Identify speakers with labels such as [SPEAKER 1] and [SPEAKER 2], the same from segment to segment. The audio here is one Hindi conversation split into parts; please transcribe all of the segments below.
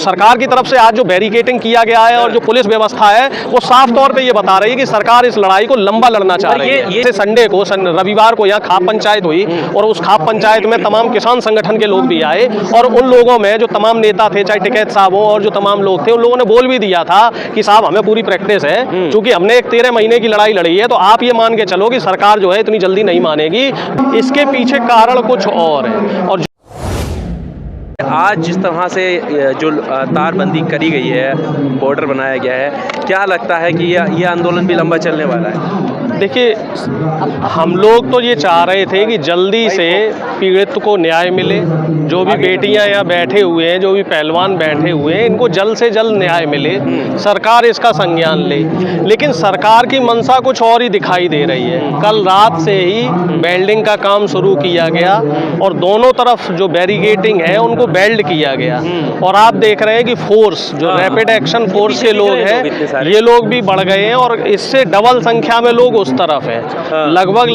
[SPEAKER 1] सरकार की तरफ से आज जो बैरिकेडिंग किया गया है और जो पुलिस व्यवस्था है वो साफ तौर पे ये बता रही है कि सरकार इस लड़ाई को लंबा लड़ना चाह रही है। ये संडे को रविवार को यहाँ खाप पंचायत हुई और उस खाप पंचायत में तमाम किसान संगठन के लोग भी आए और उन लोगों में जो तमाम नेता थे, चाहे टिकैत साहब हो और जो तमाम लोग थे, उन लोगों ने बोल भी दिया था कि साहब हमें पूरी प्रैक्टिस है, क्योंकि हमने एक 13 महीने की लड़ाई लड़ी है, तो आप ये मान के चलो कि सरकार जो है इतनी जल्दी नहीं मानेगी। इसके पीछे कारण कुछ और है। और
[SPEAKER 2] आज जिस तरह से जो तारबंदी करी गई है, बॉर्डर बनाया गया है, क्या लगता है कि यह आंदोलन भी लंबा चलने वाला है?
[SPEAKER 1] देखिए, हम लोग तो ये चाह रहे थे कि जल्दी से पीड़ित को न्याय मिले। जो भी बेटियां यहाँ बैठे हुए हैं, जो भी पहलवान बैठे हुए हैं, इनको जल्द से जल्द न्याय मिले, सरकार इसका संज्ञान ले। लेकिन सरकार की मंशा कुछ और ही दिखाई दे रही है। कल रात से ही वेल्डिंग का काम शुरू किया गया और दोनों तरफ जो बैरिकेडिंग है उनको वेल्ड किया गया। और आप देख रहे हैं कि फोर्स, जो रैपिड एक्शन फोर्स के लोग हैं, ये लोग भी बढ़ गए हैं और इससे डबल संख्या में लोग उस तरफ है। लगभग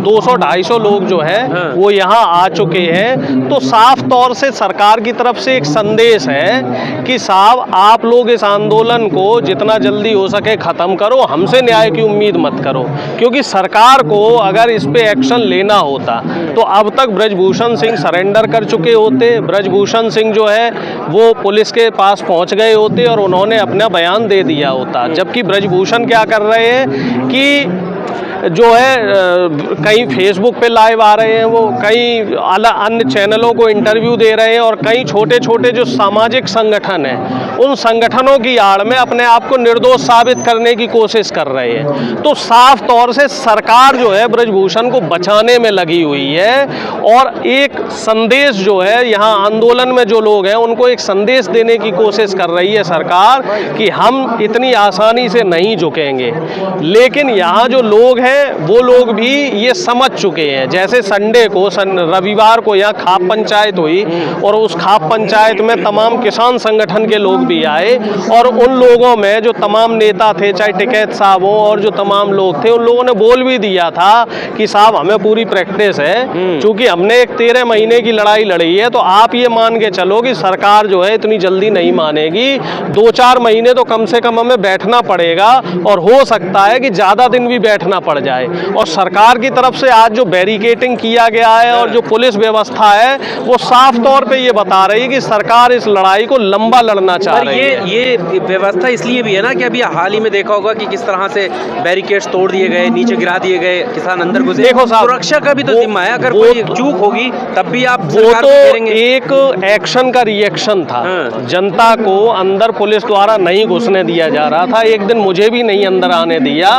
[SPEAKER 1] 200-250 लोग जो है वो यहाँ आ चुके हैं। तो साफ तौर से सरकार की तरफ से एक संदेश है कि साहब आप लोग इस आंदोलन को जितना जल्दी हो सके खत्म करो, हमसे न्याय की उम्मीद मत करो। क्योंकि सरकार को अगर इस पे एक्शन लेना होता तो अब तक ब्रजभूषण सिंह सरेंडर कर चुके होते। ब्रजभूषण सिंह जो है वो पुलिस के पास पहुंच गए होते और उन्होंने अपना बयान दे दिया होता। जबकि ब्रजभूषण क्या कर रहे हैं कि जो है कई फेसबुक पे लाइव आ रहे हैं, वो कई अन्य चैनलों को इंटरव्यू दे रहे हैं और कई छोटे छोटे जो सामाजिक संगठन हैं उन संगठनों की आड़ में अपने आप को निर्दोष साबित करने की कोशिश कर रहे हैं। तो साफ तौर से सरकार जो है ब्रजभूषण को बचाने में लगी हुई है और एक संदेश जो है यहाँ आंदोलन में जो लोग हैं उनको एक संदेश देने की कोशिश कर रही है सरकार कि हम इतनी आसानी से नहीं झुकेंगे। लेकिन यहाँ जो लोग हैं वो लोग भी ये समझ चुके हैं। जैसे संडे को रविवार को यहाँ खाप पंचायत हुई और उस खाप पंचायत में तमाम किसान संगठन के लोग भी आए और उन लोगों में जो तमाम नेता थे, चाहे टिकैत साहब हो और जो तमाम लोग थे, उन लोगों ने बोल भी दिया था कि साहब हमें पूरी प्रैक्टिस है, क्योंकि हमने एक 13 महीने की लड़ाई लड़ी है, तो आप ये मान के चलो कि सरकार जो है इतनी जल्दी नहीं मानेगी। 2-4 महीने तो कम से कम हमें बैठना पड़ेगा और हो सकता है कि ज़्यादा दिन भी बैठना पड़ जाए। और सरकार की तरफ से आज जो बैरिकेडिंग किया गया है और जो पुलिस व्यवस्था है वो साफ तौर पे ये बता रही है कि सरकार इस लड़ाई को लंबा लड़ना चाह रही है।
[SPEAKER 2] ये व्यवस्था इसलिए भी है ना कि अभी हाल ही में देखा होगा कि किस तरह से बैरिकेड्स तोड़ दिए गए, नीचे गिरा दिए गए, किसान अंदर घुसे।
[SPEAKER 1] देखो साहब,
[SPEAKER 2] सुरक्षा का भी तो जिम्मा है, अगर कोई चूक होगी तब भी आप
[SPEAKER 1] वो तो एक एक्शन का रिएक्शन था। जनता को अंदर पुलिस द्वारा नहीं घुसने दिया जा रहा था। एक दिन मुझे भी नहीं अंदर आने दिया।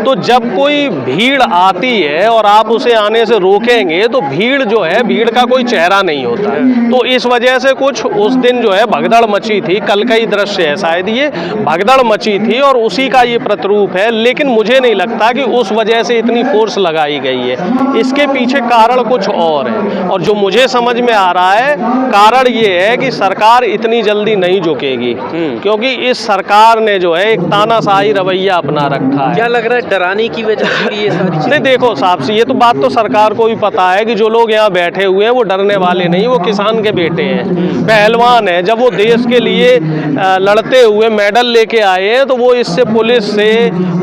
[SPEAKER 1] तो जब कोई भीड़ आती है और आप उसे आने से रोकेंगे तो भीड़ जो है, भीड़ का कोई चेहरा नहीं होता। तो इस वजह से कुछ उस दिन जो है भगदड़ मची थी। कल का ही दृश्य है शायद, ये भगदड़ मची थी और उसी का ये प्रतिरूप है। लेकिन मुझे नहीं लगता कि उस वजह से इतनी फोर्स लगाई गई है। इसके पीछे कारण कुछ और है और जो मुझे समझ में आ रहा है कारण ये है कि सरकार इतनी जल्दी नहीं झुकेगी, क्योंकि इस सरकार ने जो है एक तानाशाही रवैया अपना रखा है।
[SPEAKER 2] क्या लग रहा है डराने की वजह से ये सारी चीजें?
[SPEAKER 1] नहीं, देखो साहब से ये तो बात तो सरकार को भी पता है कि जो लोग यहाँ बैठे हुए हैं वो डरने वाले नहीं, वो किसान के बेटे हैं, पहलवान हैं। जब वो देश के लिए लड़ते हुए मेडल लेके आए हैं तो वो इससे, पुलिस से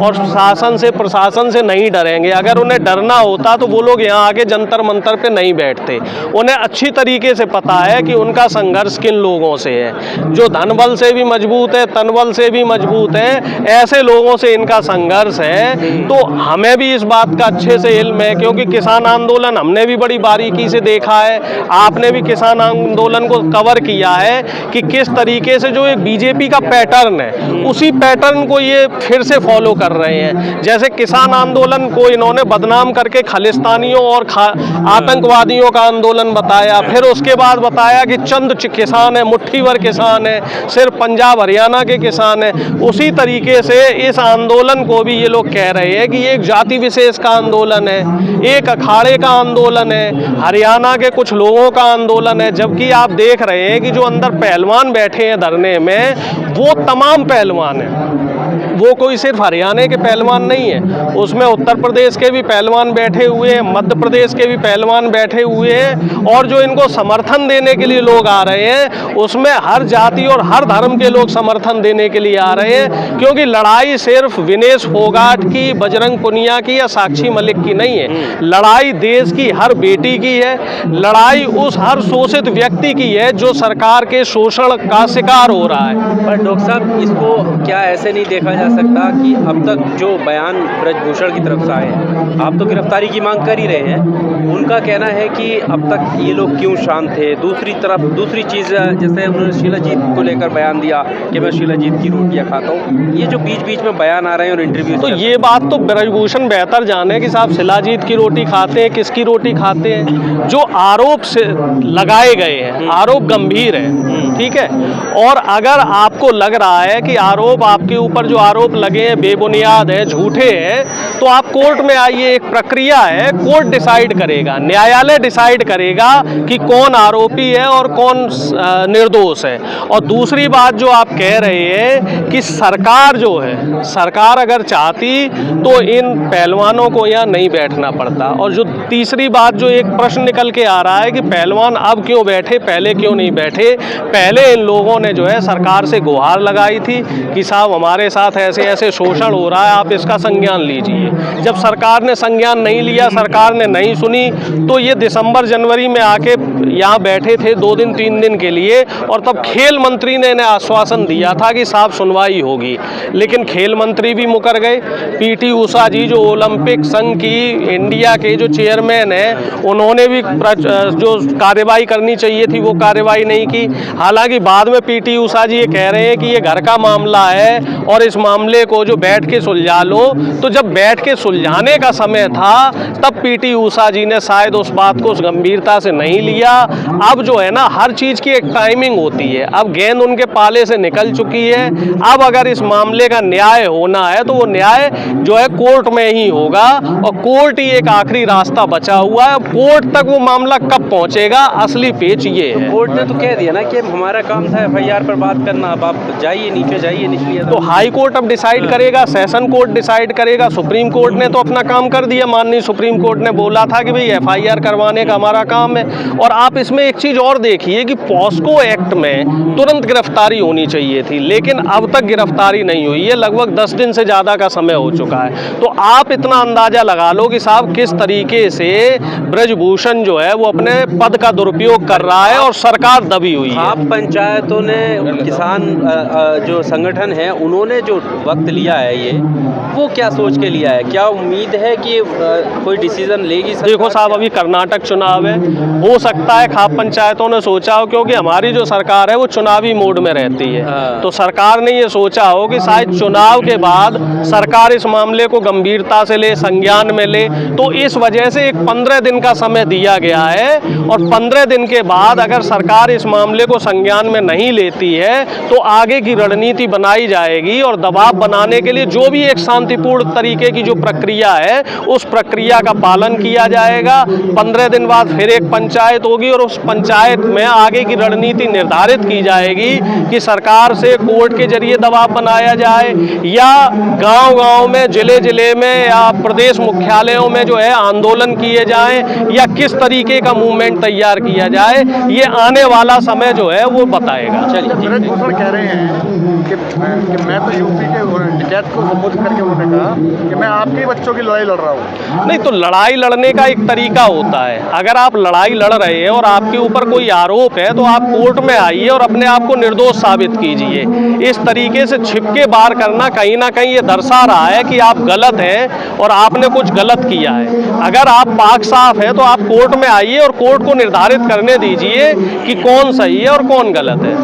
[SPEAKER 1] और शासन से, प्रशासन से नहीं डरेंगे। अगर उन्हें डरना होता तो वो लोग यहाँ आके जंतर मंतर पे नहीं बैठते। उन्हें अच्छी तरीके से पता है कि उनका संघर्ष किन लोगों से है, जो धनबल से भी मजबूत है, तनबल से भी मजबूत है, ऐसे लोगों से इनका संघर्ष है। तो हमें भी इस बात का अच्छे से इल्म है, क्योंकि किसान आंदोलन हमने भी बड़ी बारीकी से देखा है, आपने भी किसान आंदोलन को कवर किया है कि किस तरीके से जो एक बीजेपी का पैटर्न है उसी पैटर्न को ये फिर से फॉलो कर रहे हैं। जैसे किसान आंदोलन को इन्होंने बदनाम करके खालिस्तानियों और आतंकवादियों का आंदोलन बताया, फिर उसके बाद बताया कि चंद किसान है, मुट्ठी भर किसान है, सिर्फ पंजाब हरियाणा के किसान है। उसी तरीके से इस आंदोलन को भी ये लोग कह रहे हैं कि ये एक जाति विशेष का आंदोलन है, एक अखाड़े का आंदोलन है, हरियाणा के कुछ लोगों का आंदोलन है। जबकि आप देख रहे हैं कि जो अंदर पहलवान बैठे हैं धरने में वो तमाम पहलवान हैं। वो कोई सिर्फ हरियाणा के पहलवान नहीं है, उसमें उत्तर प्रदेश के भी पहलवान बैठे हुए हैं, मध्य प्रदेश के भी पहलवान बैठे हुए हैं, और जो इनको समर्थन देने के लिए लोग आ रहे हैं उसमें हर जाति और हर धर्म के लोग समर्थन देने के लिए आ रहे हैं। क्योंकि लड़ाई सिर्फ विनेश फोगाट की, बजरंग पुनिया की या साक्षी मलिक की नहीं है, लड़ाई देश की हर बेटी की है, लड़ाई उस हर शोषित व्यक्ति की है जो सरकार के शोषण का शिकार हो रहा है।
[SPEAKER 2] पर डॉक्टर साहब, इसको क्या ऐसे नहीं देखा जा सकता कि अब तक जो बयान ब्रजभूषण की तरफ से आए हैं, आप तो गिरफ्तारी की मांग कर ही रहे हैं, उनका कहना है कि अब तक ये लोग क्यों शांत थे। दूसरी तरफ दूसरी चीज़, जैसे उन्होंने शीलाजीत को लेकर बयान दिया कि मैं शीलाजीत की रोटियां खाता हूँ, ये जो बीच बीच में बयान आ रहे हैं और इंटरव्यू,
[SPEAKER 1] तो ये बात तो ब्रजभूषण बेहतर जाने कि साहब शिलाजीत की रोटी खाते हैं, किसकी रोटी खाते हैं। जो आरोप से लगाए गए हैं, आरोप गंभीर है, ठीक है, और अगर आपको लग रहा है कि आरोप आपके ऊपर जो आरोप लगे हैं बेबुनियाद है, झूठे हैं, तो आप कोर्ट में आइए। एक प्रक्रिया है, कोर्ट डिसाइड करेगा, न्यायालय डिसाइड करेगा कि कौन आरोपी है और कौन निर्दोष है। और दूसरी बात जो आप कह रहे हैं कि सरकार जो है, सरकार अगर चाहती तो इन पहलवानों को यहाँ नहीं बैठना पड़ता। और जो तीसरी बात जो एक प्रश्न निकल के आ रहा है कि पहलवान अब क्यों बैठे, पहले क्यों नहीं बैठे। पहले इन लोगों ने जो है सरकार से गुहार लगाई थी कि साहब हमारे साथ ऐसे ऐसे शोषण हो रहा है, आप इसका संज्ञान लीजिए। जब सरकार ने संज्ञान नहीं लिया, सरकार ने नहीं सुनी, तो ये दिसंबर जनवरी में आके यहाँ बैठे थे 2 दिन 3 दिन के लिए, और तब खेल मंत्री ने इन्हें आश्वासन दिया था कि साहब सुनवाई होगी। लेकिन खेल मंत्री भी मुकर गए। पीटी उषा जी जो ओलंपिक संघ की इंडिया के जो चेयरमैन हैं, उन्होंने भी जो कार्रवाई करनी चाहिए थी वो कार्रवाई नहीं की। हालांकि बाद में पीटी उषा जी ये कह रहे हैं कि ये घर का मामला है और इस मामले को जो बैठ के सुलझा लो। तो जब बैठ के सुलझाने का समय था तब पीटी उषा जी ने शायद उस बात को उस गंभीरता से नहीं लिया। अब जो है ना, हर चीज़ की एक टाइमिंग होती है। अब गेंद उनके पाले से निकल चुकी है। अब अगर इस मामले का न्याय होना है तो वो न्याय जो है कोर्ट में ही होगा, और कोर्ट ही एक आखिरी रास्ता बचा हुआ है। कोर्ट तक वो मामला कब पहुंचेगा, असली पेच ये है।
[SPEAKER 2] कोर्ट ने तो कह दिया ना कि हमारा काम था एफआईआर पर बात करना, अब आप जाइए नीचे, जाइए निचली।
[SPEAKER 1] तो हाई कोर्ट अब डिसाइड करेगा, सेशन कोर्ट डिसाइड करेगा। सुप्रीम कोर्ट ने तो अपना काम कर दिया। माननीय सुप्रीम कोर्ट ने बोला था कि भाई एफआईआर करवाने का हमारा काम है। और आप इसमें एक चीज़ और देखिए कि पॉस्को एक्ट में तुरंत गिरफ्तारी होनी चाहिए थी, लेकिन अब तक गिरफ्तारी नहीं हुई है। लगभग 10 दिन से ज़्यादा का समय हो चुका है। तो आप इतना अंदाज़ा लगा लो कि साहब किस तरीके से ब्रजभूषण जो है वो अपने पद का दुरुपयोग कर रहा है और सरकार दबी हुई है।
[SPEAKER 2] आप पंचायतों ने, किसान जो संगठन है, उन्होंने जो वक्त लिया है, ये वो क्या सोच के लिया है? क्या उम्मीद है कि कोई डिसीजन लेगी सरकार?
[SPEAKER 1] देखो साहब, अभी कर्नाटक चुनाव है, हो सकता है खाप पंचायतों ने सोचा हो, क्योंकि हमारी जो सरकार है वो चुनावी मोड में रहती है। तो सरकार ने ये सोचा हो कि शायद चुनाव के बाद सरकार इस मामले को गंभीरता से ले, संज्ञान में ले। तो इस वजह से एक 15 दिन का समय दिया गया है, और 15 दिन के बाद अगर सरकार इस मामले को संज्ञान में नहीं लेती है तो आगे की रणनीति बनाई जाएगी, और दबाव बनाने के लिए जो भी एक शांतिपूर्ण तरीके की जो प्रक्रिया है उस प्रक्रिया का पालन किया जाएगा। 15 दिन बाद फिर एक पंचायत होगी, और उस पंचायत में आगे की रणनीति निर्धारित की जाएगी कि सरकार से कोर्ट के जरिए दबाव बनाया जाए, या गांव-गांव में, जिले-जिले में, या प्रदेश मुख्यालयों में जो है आंदोलन किए जाएं, या किस तरीके का मूवमेंट तैयार किया जाए। ये आने वाला समय जो है वो बताएगा।
[SPEAKER 2] चलिए,
[SPEAKER 3] ब्रजभूषण कह रहे हैं कि मैं तो यूपी के डकैत को संबोधित करके उन्होंने कहा कि मैं आपके ही बच्चों की लड़ाई लड़ रहा हूँ।
[SPEAKER 1] नहीं, तो लड़ाई लड़ने का एक तरीका होता है। अगर आप लड़ाई लड़ रहे हैं और आपके ऊपर कोई आरोप है तो आप कोर्ट में आइए और अपने आप को निर्दोष साबित कीजिए। इस तरीके से छिपके बार करना कहीं ना कहीं ये दर्शा रहा है कि आप गलत हैं और आपने कुछ गलत किया है। अगर आप पाक साफ है तो आप कोर्ट में आइए और कोर्ट को निर्धारित करने दीजिए कि कौन सही है और कौन गलत है।